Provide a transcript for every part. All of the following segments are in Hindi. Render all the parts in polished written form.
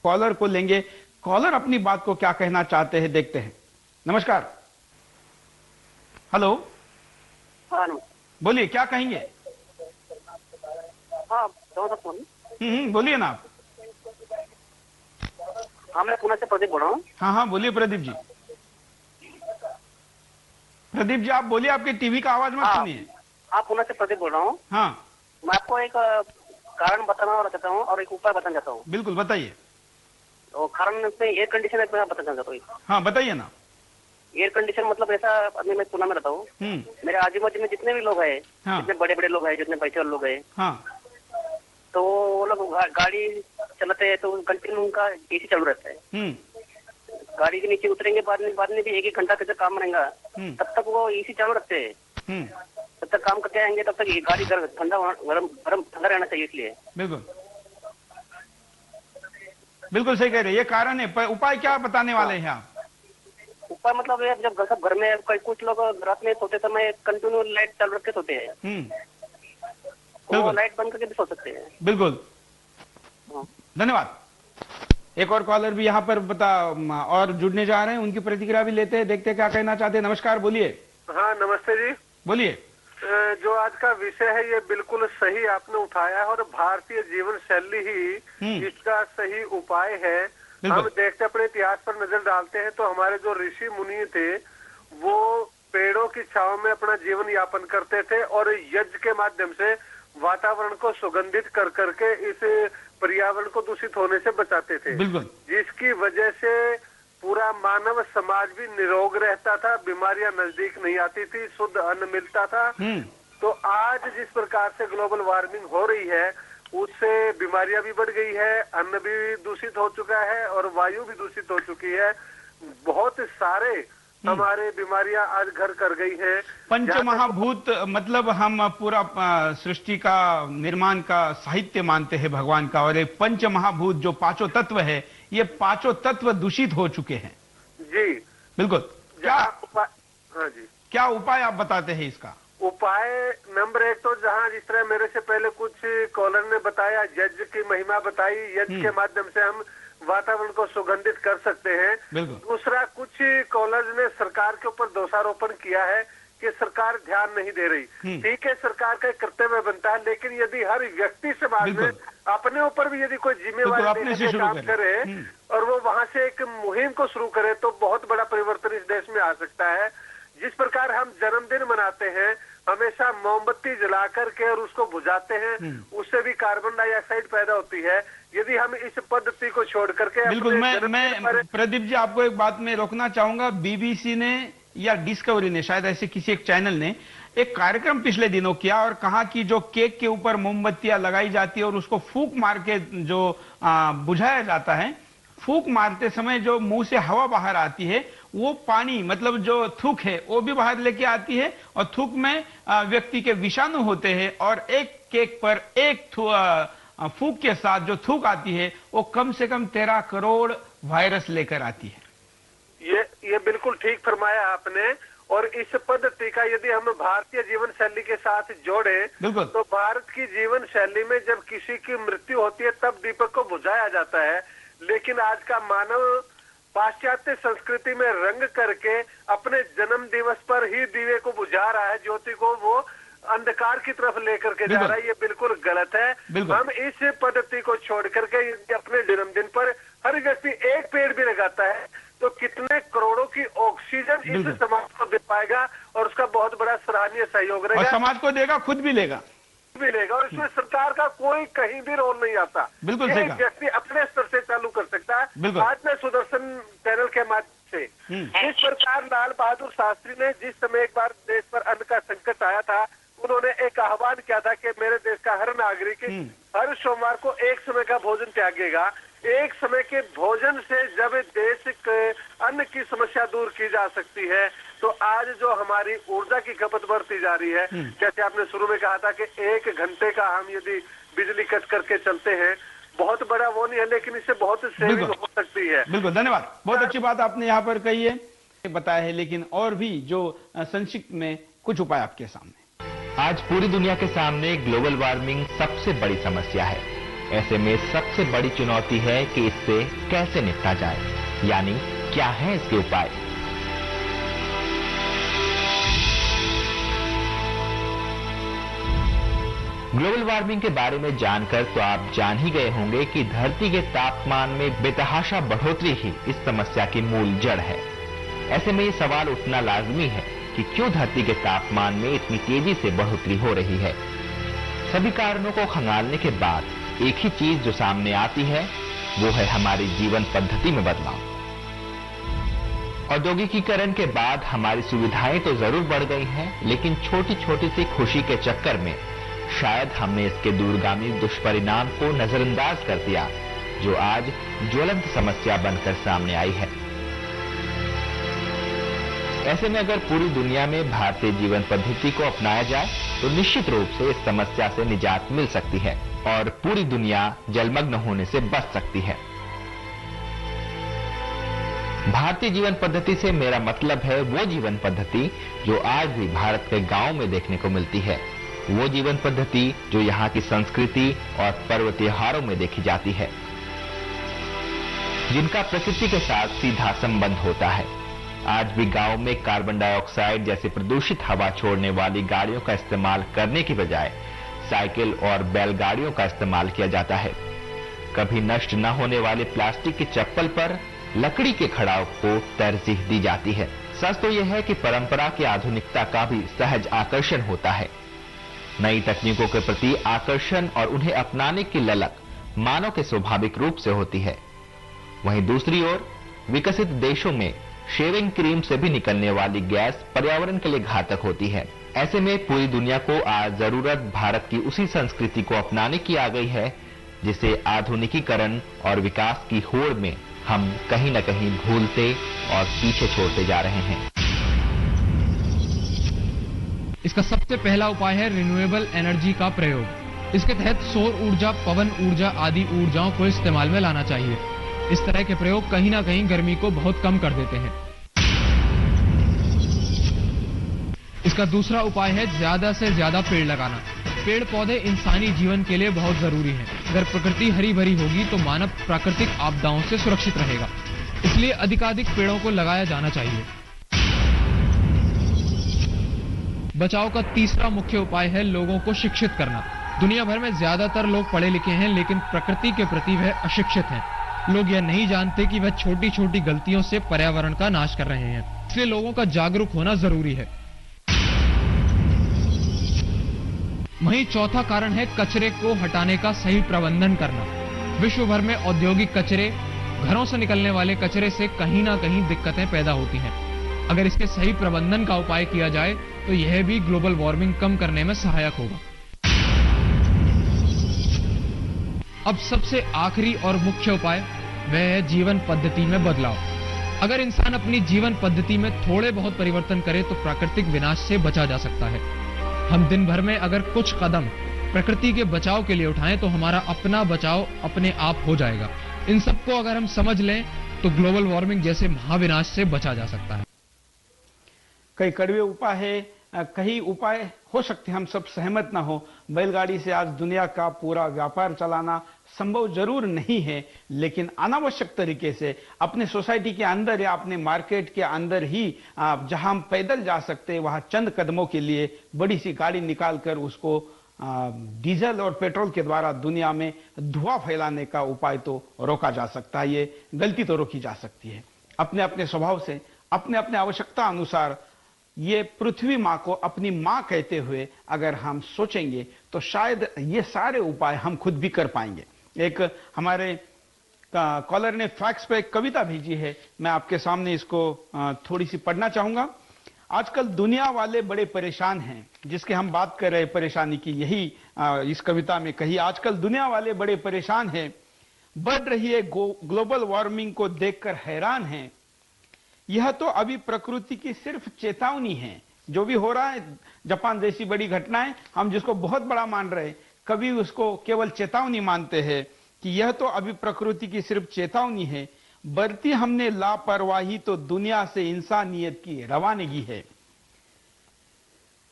कॉलर को लेंगे। कॉलर अपनी बात को क्या कहना चाहते हैं, देखते हैं। नमस्कार। हेलो। हाँ, बोलिए, क्या कहेंगे? हाँ, बोलिए ना आप। हाँ, मैं पुणे से प्रदीप बोल रहा हूँ। हाँ हाँ, बोलिए प्रदीप जी। प्रदीप जी, आप बोलिए, आपके टीवी का आवाज मत सुनिए। हाँ, पुणे से प्रदीप बोल रहा हूँ। हाँ, मैं आपको एक कारण बताना चाहता हूँ और एक उपाय बताना चाहता हूँ। बिल्कुल बताइए। तो कारण में एयर कंडीशन मैं बताना चाहता हूँ। हाँ, बताइए ना। एयर कंडीशन मतलब ऐसा, अभी मैं पुणे में रहता हूँ। मेरे आजू बाजू में जितने भी लोग हैं, हाँ, जितने बड़े बड़े लोग हैं, जितने पैसे वाले लोग हैं, हाँ, तो वो लोग गाड़ी चलाते हैं तो कंटिन्यू उनका एसी चालू रहता है। गाड़ी के नीचे उतरेंगे बाद में भी 1-1 घंटा तक काम रहेगा, तब तक वो एसी चालू रखते हैं। तब तक काम करते आएंगे, तब तक ये गाड़ी ठंडा ठंडा रहना चाहिए, इसलिए। बिल्कुल बिल्कुल सही कह रहे हैं। ये कारण है। उपाय क्या बताने वाले हैं आप? उपाय मतलब ये, जब सब घर में कुछ लोग रात में सोते समय कंटिन्यू लाइट चालू रख के सोते हैं, वो लाइट बंद करके भी सो सकते हैं। बिल्कुल, धन्यवाद। एक और कॉलर भी यहाँ पर और जुड़ने जा रहे हैं, उनकी प्रतिक्रिया भी लेते हैं, देखते हैं क्या कहना चाहते हैं। नमस्कार, बोलिए। हाँ, नमस्ते जी। बोलिए। जो आज का विषय है ये बिल्कुल सही आपने उठाया है और भारतीय जीवन शैली ही इसका सही उपाय है। हम देखते अपने इतिहास पर नजर डालते हैं तो हमारे जो ऋषि मुनि थे वो पेड़ों की छांव में अपना जीवन यापन करते थे और यज्ञ के माध्यम से वातावरण को सुगंधित कर करके इस पर्यावरण को दूषित होने से बचाते थे, जिसकी वजह से पूरा मानव समाज भी निरोग रहता था, बीमारियां नजदीक नहीं आती थी, शुद्ध अन्न मिलता था। तो आज जिस प्रकार से ग्लोबल वार्मिंग हो रही है उससे बीमारियां भी बढ़ गई है, अन्न भी दूषित हो चुका है और वायु भी दूषित हो चुकी है। बहुत सारे हमारे बीमारियां आज घर कर गई है। पंचमहाभूत मतलब हम पूरा सृष्टि का निर्माण का साहित्य मानते हैं भगवान का, और ये पंचमहाभूत जो पांचों तत्व है, ये पांचों तत्व दूषित हो चुके हैं। जी बिल्कुल। हाँ जी, क्या उपाय आप बताते हैं इसका? उपाय नंबर 1 तो जहाँ जिस तरह मेरे से पहले कुछ कॉलर ने बताया, यज्ञ की महिमा बताई, यज्ञ के माध्यम से हम वातावरण को सुगंधित कर सकते हैं। दूसरा, कुछ कॉलर्स ने सरकार के ऊपर दोषारोपण किया है कि सरकार ध्यान नहीं दे रही। ठीक है, सरकार का कर्तव्य बनता है, लेकिन यदि हर व्यक्ति समाज में अपने ऊपर भी यदि कोई जिम्मेवारी लेने के काम करे और वो वहां से एक मुहिम को शुरू करे तो बहुत बड़ा परिवर्तन इस देश में आ सकता है। जिस प्रकार हम जन्मदिन मनाते हैं, हमेशा मोमबत्ती जला करके और उसको बुझाते हैं, उससे भी कार्बन डाइऑक्साइड पैदा होती है। यदि हम इस पद्धति को छोड़ करके बिल्कुल, मैं प्रदीप जी आपको एक बात में रोकना चाहूंगा। बीबीसी ने या डिस्कवरी ने, शायद ऐसे किसी एक चैनल ने एक कार्यक्रम पिछले दिनों किया और कहा कि जो केक के ऊपर मोमबत्तियां लगाई जाती है और उसको फूंक मार के जो बुझाया जाता है, फूंक मारते समय जो मुंह से हवा बाहर आती है वो पानी, मतलब जो थूक है वो भी बाहर लेके आती है, और थूक में व्यक्ति के विषाणु होते हैं, और एक केक पर एक फूंक के साथ जो थूक आती है वो कम से कम 13 करोड़ वायरस लेकर आती है। ये बिल्कुल ठीक फरमाया आपने। और इस पद्धति का यदि हम भारतीय जीवन शैली के साथ जोड़े तो भारत की जीवन शैली में जब किसी की मृत्यु होती है तब दीपक को बुझाया जाता है, लेकिन आज का मानव पाश्चात्य संस्कृति में रंग करके अपने जन्म दिवस पर ही दीवे को बुझा रहा है, ज्योति को वो अंधकार की तरफ लेकर के जा रहा है। ये बिल्कुल गलत है। हम इस पद्धति को छोड़ करके अपने जन्मदिन पर हर व्यक्ति एक पेड़ भी लगाता है तो कितने करोड़ों की ऑक्सीजन इस समाज को दे पाएगा और उसका बहुत बड़ा सराहनीय सहयोग रहेगा। और समाज को देगा, खुद भी लेगा और इसमें सरकार का कोई कहीं भी रोल नहीं आता। बिल्कुल एक व्यक्ति अपने स्तर से चालू कर सकता है। आज मैं सुदर्शन चैनल के माध्यम से, जिस प्रकार लाल बहादुर शास्त्री ने जिस समय एक बार देश पर अन्न का संकट आया था, उन्होंने एक आह्वान किया था कि मेरे देश का हर नागरिक हर सोमवार को एक समय का भोजन त्यागेगा। एक समय के भोजन से जब देश के अन्न की समस्या दूर की जा सकती है तो आज जो हमारी ऊर्जा की खपत बढ़ती जा रही है, जैसे आपने शुरू में कहा था कि 1 घंटे का हम यदि बिजली कट करके चलते हैं, बहुत बड़ा वो नहीं है लेकिन इससे बहुत सेविंग हो सकती है। बिल्कुल, धन्यवाद। बहुत अच्छी बात आपने यहाँ पर कही है, बताया है, लेकिन और भी जो संक्षिप्त में कुछ उपाय आपके सामने। आज पूरी दुनिया के सामने ग्लोबल वार्मिंग सबसे बड़ी समस्या है। ऐसे में सबसे बड़ी चुनौती है कि इससे कैसे निपटा जाए, यानी क्या है इसके उपाय। ग्लोबल वार्मिंग के बारे में जानकर तो आप जान ही गए होंगे कि धरती के तापमान में बेतहाशा बढ़ोतरी ही इस समस्या की मूल जड़ है। ऐसे में ये सवाल उठना लाजमी है कि क्यों धरती के तापमान में इतनी तेजी से बढ़ोतरी हो रही है। सभी कारणों को खंगालने के बाद एक ही चीज जो सामने आती है वो है हमारी जीवन पद्धति में बदलाव। औद्योगिकीकरण के बाद हमारी सुविधाएं तो जरूर बढ़ गई हैं, लेकिन छोटी छोटी सी खुशी के चक्कर में शायद हमने इसके दूरगामी दुष्परिणाम को नजरअंदाज कर दिया, जो आज ज्वलंत समस्या बनकर सामने आई है। ऐसे में अगर पूरी दुनिया में भारतीय जीवन पद्धति को अपनाया जाए तो निश्चित रूप से इस समस्या से निजात मिल सकती है और पूरी दुनिया जलमग्न होने से बच सकती है। भारतीय जीवन पद्धति से मेरा मतलब है वो जीवन पद्धति जो आज भी भारत के गांव में देखने को मिलती है, वो जीवन पद्धति जो यहाँ की संस्कृति और पर्व त्योहारों में देखी जाती है, जिनका प्रकृति के साथ सीधा संबंध होता है। आज भी गांव में कार्बन डाइऑक्साइड जैसी प्रदूषित हवा छोड़ने वाली गाड़ियों का इस्तेमाल करने की बजाय साइकिल और बैलगाड़ियों का इस्तेमाल किया जाता है। कभी नष्ट न होने वाले प्लास्टिक की चप्पल पर लकड़ी के खड़ाव को तरजीह दी जाती है। सच तो यह है कि परंपरा की आधुनिकता का भी सहज आकर्षण होता है। नई तकनीकों के प्रति आकर्षण और उन्हें अपनाने की ललक मानव के स्वाभाविक रूप से होती है। वहीं दूसरी ओर विकसित देशों में शेविंग क्रीम से भी निकलने वाली गैस पर्यावरण के लिए घातक होती है। ऐसे में पूरी दुनिया को आज जरूरत भारत की उसी संस्कृति को अपनाने की आ गई है जिसे आधुनिकीकरण और विकास की होड़ में हम कहीं न कहीं भूलते और पीछे छोड़ते जा रहे हैं। इसका सबसे पहला उपाय है रिन्यूएबल एनर्जी का प्रयोग। इसके तहत सौर ऊर्जा, पवन ऊर्जा आदि ऊर्जाओं को इस्तेमाल में लाना चाहिए। इस तरह के प्रयोग कहीं ना कहीं गर्मी को बहुत कम कर देते हैं। इसका दूसरा उपाय है ज्यादा से ज्यादा पेड़ लगाना। पेड़ पौधे इंसानी जीवन के लिए बहुत जरूरी हैं। अगर प्रकृति हरी भरी होगी तो मानव प्राकृतिक आपदाओं से सुरक्षित रहेगा। इसलिए अधिकाधिक पेड़ों को लगाया जाना चाहिए। बचाव का तीसरा मुख्य उपाय है लोगों को शिक्षित करना। दुनिया भर में ज्यादातर लोग पढ़े लिखे हैं, लेकिन प्रकृति के प्रति वह अशिक्षित हैं। लोग यह नहीं जानते कि वह छोटी छोटी गलतियों से पर्यावरण का नाश कर रहे हैं। इसलिए लोगों का जागरूक होना जरूरी है। वहीं चौथा कारण है कचरे को हटाने का सही प्रबंधन करना। विश्व भर में औद्योगिक कचरे, घरों से निकलने वाले कचरे से कहीं ना कहीं दिक्कतें पैदा होती हैं। अगर इसके सही प्रबंधन का उपाय किया जाए तो यह भी ग्लोबल वार्मिंग कम करने में सहायक होगा। अब सबसे आखिरी और मुख्य उपाय वह है जीवन पद्धति में बदलाव। अगर इंसान अपनी जीवन पद्धति में थोड़े बहुत परिवर्तन करे तो प्राकृतिक विनाश से बचा जा सकता है। हम दिन भर में अगर कुछ कदम प्रकृति के बचाव के लिए उठाएं तो हमारा अपना बचाव अपने आप हो जाएगा। इन सबको अगर हम समझ लें तो ग्लोबल वार्मिंग जैसे महाविनाश से बचा जा सकता है। कई कड़वे उपाय है, कई उपाय हो सकते हैं हम सब सहमत ना हो। बैलगाड़ी से आज दुनिया का पूरा व्यापार चलाना संभव जरूर नहीं है, लेकिन अनावश्यक तरीके से अपने सोसाइटी के अंदर या अपने मार्केट के अंदर ही जहां हम पैदल जा सकते हैं वहां चंद कदमों के लिए बड़ी सी गाड़ी निकालकर उसको डीजल और पेट्रोल के द्वारा दुनिया में धुआं फैलाने का उपाय तो रोका जा सकता है। ये गलती तो रोकी जा सकती है। अपने अपने स्वभाव से, अपने अपने आवश्यकता अनुसार ये पृथ्वी माँ को अपनी माँ कहते हुए अगर हम सोचेंगे तो शायद ये सारे उपाय हम खुद भी कर पाएंगे। एक हमारे कॉलर ने फैक्स पे एक कविता भेजी है, मैं आपके सामने इसको थोड़ी सी पढ़ना चाहूंगा। आजकल दुनिया वाले बड़े परेशान हैं, जिसके हम बात कर रहे हैं परेशानी की, यही इस कविता में कही। आजकल दुनिया वाले बड़े परेशान हैं, बढ़ रही है ग्लोबल वार्मिंग को देखकर हैरान हैं। यह तो अभी प्रकृति की सिर्फ चेतावनी है। जो भी हो रहा है, जापान जैसी बड़ी घटनाएं हम जिसको बहुत बड़ा मान रहे हैं, कभी उसको केवल चेतावनी मानते हैं कि यह तो अभी प्रकृति की सिर्फ चेतावनी है। बरती हमने लापरवाही तो दुनिया से इंसानियत की रवानगी है।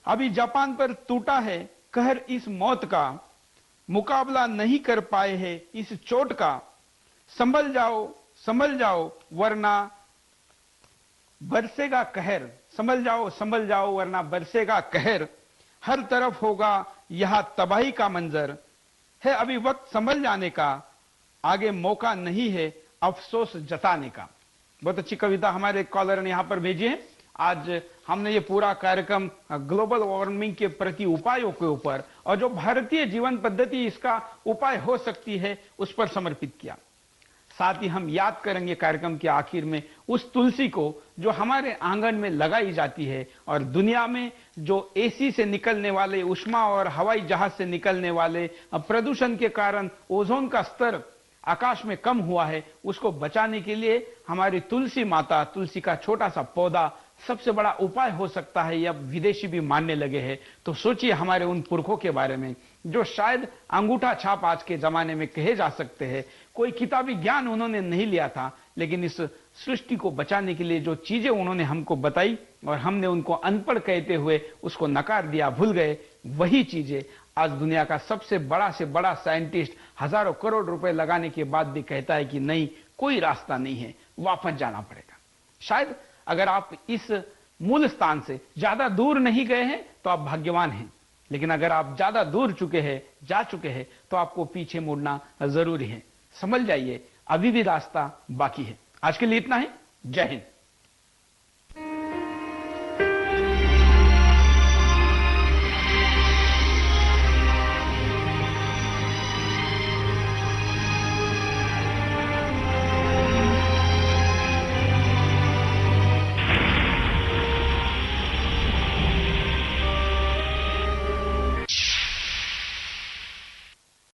अभी जापान पर टूटा है कहर इस मौत का, मुकाबला नहीं कर पाए हैं इस चोट का। संभल जाओ वरना बरसेगा कहर। संभल जाओ वरना बरसेगा कहर। हर तरफ होगा यह तबाही का मंजर है। अभी वक्त संभल जाने का, आगे मौका नहीं है अफसोस जताने का। बहुत अच्छी कविता हमारे कॉलर ने यहां पर भेजी है। आज हमने ये पूरा कार्यक्रम ग्लोबल वार्मिंग के प्रति उपायों के ऊपर और जो भारतीय जीवन पद्धति इसका उपाय हो सकती है उस पर समर्पित किया। साथ ही हम याद करेंगे कार्यक्रम के आखिर में उस तुलसी को जो हमारे आंगन में लगाई जाती है और दुनिया में जो एसी से निकलने वाले उष्मा और हवाई जहाज से निकलने वाले प्रदूषण के कारण ओजोन का स्तर आकाश में कम हुआ है, उसको बचाने के लिए हमारी तुलसी माता, तुलसी का छोटा सा पौधा सबसे बड़ा उपाय हो सकता है। अब विदेशी भी मानने लगे हैं। तो सोचिए हमारे उन पुरखों के बारे में जो शायद अंगूठा छाप आज के जमाने में कहे जा सकते हैं। कोई किताबी ज्ञान उन्होंने नहीं लिया था, लेकिन इस सृष्टि को बचाने के लिए जो चीजें उन्होंने हमको बताई और हमने उनको अनपढ़ कहते हुए उसको नकार दिया, भूल गए, वही चीजें आज दुनिया का सबसे बड़ा से बड़ा साइंटिस्ट हजारों करोड़ रुपए लगाने के बाद भी कहता है कि नहीं, कोई रास्ता नहीं है, वापस जाना पड़ेगा। शायद अगर आप इस मूल स्थान से ज्यादा दूर नहीं गए हैं तो आप भाग्यवान हैं, लेकिन अगर आप ज्यादा दूर जा चुके हैं तो आपको पीछे मुड़ना जरूरी है। समझ जाइए, अभी भी रास्ता बाकी है। आज के लिए इतना ही। जय हिंद।